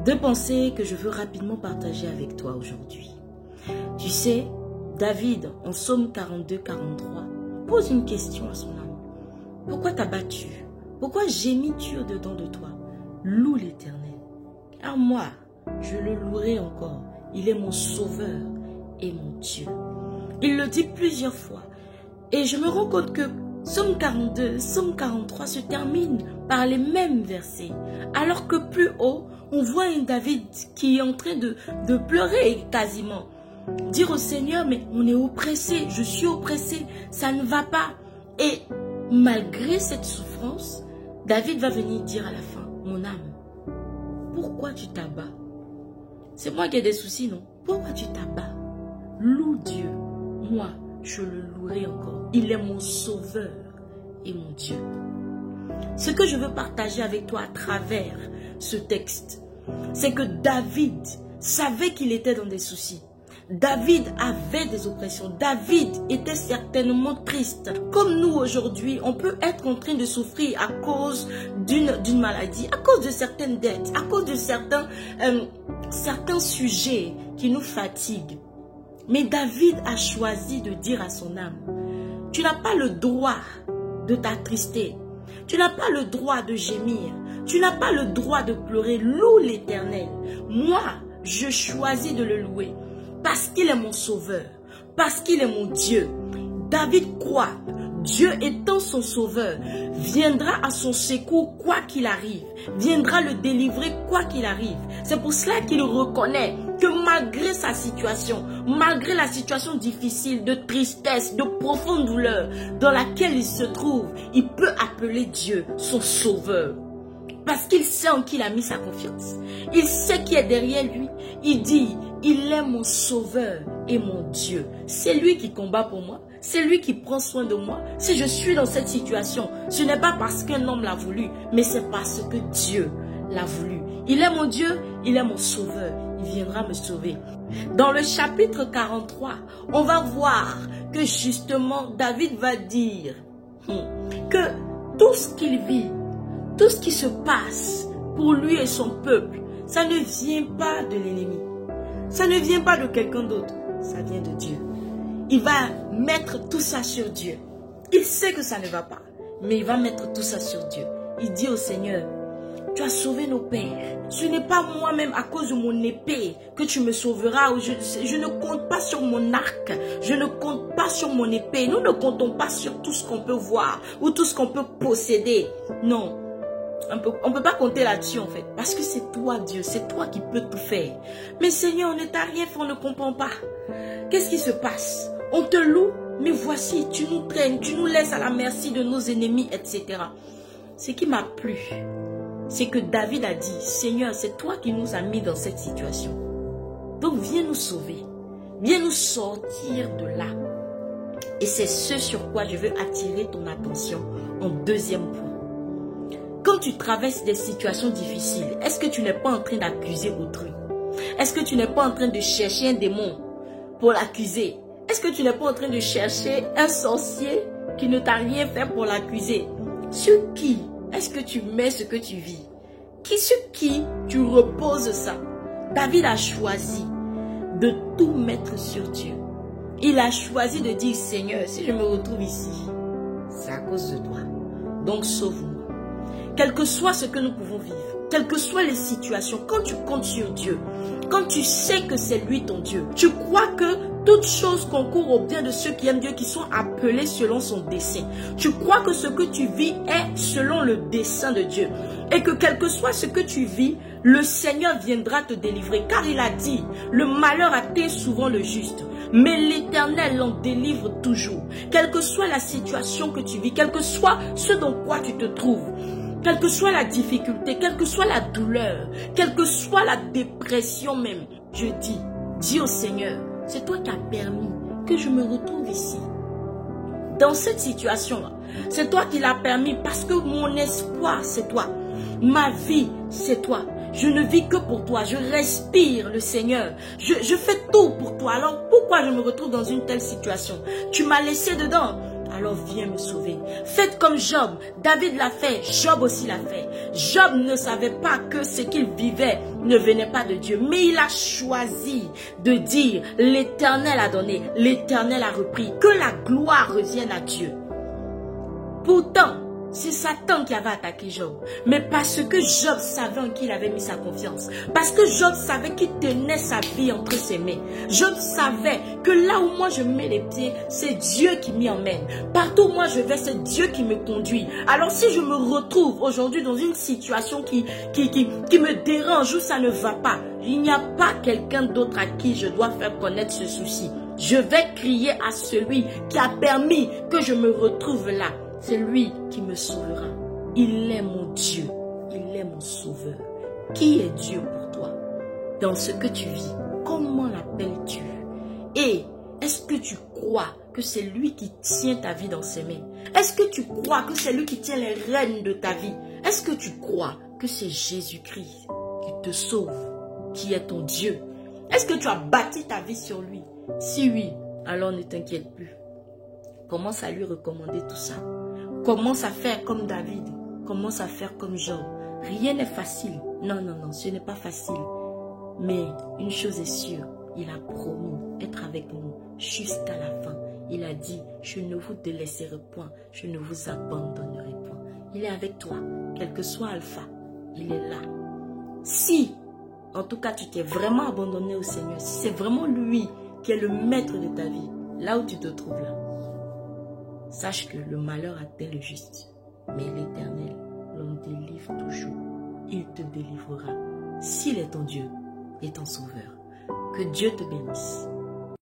Deux pensées que je veux rapidement partager avec toi aujourd'hui. Tu sais, David, en Psaume 42, 43, pose une question à son âme. Pourquoi t'as-tu? Pourquoi gémis-tu au-dedans de toi? Loue l'Éternel. Car moi, je le louerai encore. Il est mon sauveur et mon Dieu. Il le dit plusieurs fois. Et je me rends compte que Psaume 42, Psaume 43 se terminent par les mêmes versets. Alors que plus haut, on voit un David qui est en train de pleurer quasiment. Dire au Seigneur, mais on est oppressé, je suis oppressé, ça ne va pas. Et malgré cette souffrance, David va venir dire à la fin, mon âme, pourquoi tu t'abats? C'est moi qui ai des soucis, non? Pourquoi tu t'abats? Loue Dieu. Moi, je le louerai encore. Il est mon sauveur et mon Dieu. Ce que je veux partager avec toi à travers ce texte, c'est que David savait qu'il était dans des soucis. David avait des oppressions. David était certainement triste. Comme nous aujourd'hui, on peut être en train de souffrir à cause d'une maladie, à cause de certaines dettes, à cause de certains sujets qui nous fatiguent. Mais David a choisi de dire à son âme, tu n'as pas le droit de t'attrister. Tu n'as pas le droit de gémir. Tu n'as pas le droit de pleurer. Loue l'Éternel. Moi, je choisis de le louer. Parce qu'il est mon sauveur. Parce qu'il est mon Dieu. David croit. Dieu étant son sauveur, viendra à son secours quoi qu'il arrive. Viendra le délivrer quoi qu'il arrive. C'est pour cela qu'il reconnaît que malgré sa situation, malgré la situation difficile, de tristesse, de profonde douleur dans laquelle il se trouve, il peut appeler Dieu son sauveur. Parce qu'il sait en qui il a mis sa confiance. Il sait qui est derrière lui. Il dit, il est mon sauveur et mon Dieu. C'est lui qui combat pour moi. C'est lui qui prend soin de moi. Si je suis dans cette situation, ce n'est pas parce qu'un homme l'a voulu, mais c'est parce que Dieu l'a voulu. Il est mon Dieu, il est mon sauveur. Il viendra me sauver. Dans le chapitre 43, on va voir que justement David va dire que tout ce qu'il vit, tout ce qui se passe pour lui et son peuple, ça ne vient pas de l'ennemi. Ça ne vient pas de quelqu'un d'autre. Ça vient de Dieu. Il va mettre tout ça sur Dieu. Il sait que ça ne va pas, mais il va mettre tout ça sur Dieu. Il dit au Seigneur, tu as sauvé nos pères. Ce n'est pas moi-même à cause de mon épée que tu me sauveras. Je ne compte pas sur mon arc. Je ne compte pas sur mon épée. Nous ne comptons pas sur tout ce qu'on peut voir ou tout ce qu'on peut posséder. Non. On ne peut pas compter là-dessus en fait. Parce que c'est toi Dieu. C'est toi qui peux tout faire. Mais Seigneur, on ne t'a rien fait. On ne comprend pas. Qu'est-ce qui se passe? On te loue. Mais voici, tu nous traînes. Tu nous laisses à la merci de nos ennemis, etc. Ce qui m'a plu, c'est que David a dit, Seigneur, c'est toi qui nous as mis dans cette situation. Donc viens nous sauver. Viens nous sortir de là. Et c'est ce sur quoi je veux attirer ton attention en deuxième point. Quand tu traverses des situations difficiles, est-ce que tu n'es pas en train d'accuser autrui? Est-ce que tu n'es pas en train de chercher un démon pour l'accuser? Est-ce que tu n'es pas en train de chercher un sorcier qui ne t'a rien fait pour l'accuser? Sur qui est-ce que tu mets ce que tu vis? Sur qui tu reposes ça? David a choisi de tout mettre sur Dieu. Il a choisi de dire, Seigneur, si je me retrouve ici, c'est à cause de toi. Donc sauve-moi. Quel que soit ce que nous pouvons vivre, quelles que soient les situations, quand tu comptes sur Dieu, quand tu sais que c'est lui ton Dieu, tu crois que toutes choses concourent au bien de ceux qui aiment Dieu, qui sont appelés selon son dessein. Tu crois que ce que tu vis est selon le dessein de Dieu. Et que quel que soit ce que tu vis, le Seigneur viendra te délivrer. Car il a dit, le malheur atteint souvent le juste, mais l'Éternel l'en délivre toujours. Quelle que soit la situation que tu vis, quel que soit ce dans quoi tu te trouves, quelle que soit la difficulté, quelle que soit la douleur, quelle que soit la dépression même, je dis au Seigneur, c'est toi qui as permis que je me retrouve ici. Dans cette situation-là, c'est toi qui l'as permis parce que mon espoir, c'est toi. Ma vie, c'est toi. Je ne vis que pour toi. Je respire le Seigneur. Je fais tout pour toi. Alors pourquoi je me retrouve dans une telle situation? Tu m'as laissé dedans. alors viens me sauver. Faites comme Job. David l'a fait, Job aussi l'a fait. Job ne savait pas que ce qu'il vivait ne venait pas de Dieu. Mais il a choisi de dire, l'Éternel a donné, l'Éternel a repris. Que la gloire revienne à Dieu. Pourtant, c'est Satan qui avait attaqué Job. Mais parce que Job savait en qui il avait mis sa confiance. Parce que Job savait qu'il tenait sa vie entre ses mains. Job savait que là où moi je mets les pieds, c'est Dieu qui m'y emmène. Partout où moi je vais, c'est Dieu qui me conduit. Alors si je me retrouve aujourd'hui dans une situation qui me dérange, où ça ne va pas, il n'y a pas quelqu'un d'autre à qui je dois faire connaître ce souci. Je vais crier à celui qui a permis que je me retrouve là. C'est lui qui me sauvera. Il est mon Dieu. Il est mon sauveur. Qui est Dieu pour toi? Dans ce que tu vis, comment l'appelles-tu? Et est-ce que tu crois que c'est lui qui tient ta vie dans ses mains? Est-ce que tu crois que c'est lui qui tient les rênes de ta vie? Est-ce que tu crois que c'est Jésus-Christ qui te sauve, qui est ton Dieu? Est-ce que tu as bâti ta vie sur lui? Si oui, alors ne t'inquiète plus. Commence à lui recommander tout ça. Commence à faire comme David. Commence à faire comme Job. Rien n'est facile. Non, non, non, ce n'est pas facile. Mais une chose est sûre, il a promis être avec nous jusqu'à la fin. Il a dit, je ne vous délaisserai point, je ne vous abandonnerai point. Il est avec toi, quel que soit Alpha, il est là. Si, en tout cas, tu t'es vraiment abandonné au Seigneur, si c'est vraiment lui qui est le maître de ta vie, là où tu te trouves là, sache que le malheur atteint le juste, mais l'Éternel l'en délivre toujours. Il te délivrera s'il est ton Dieu et ton sauveur. Que Dieu te bénisse.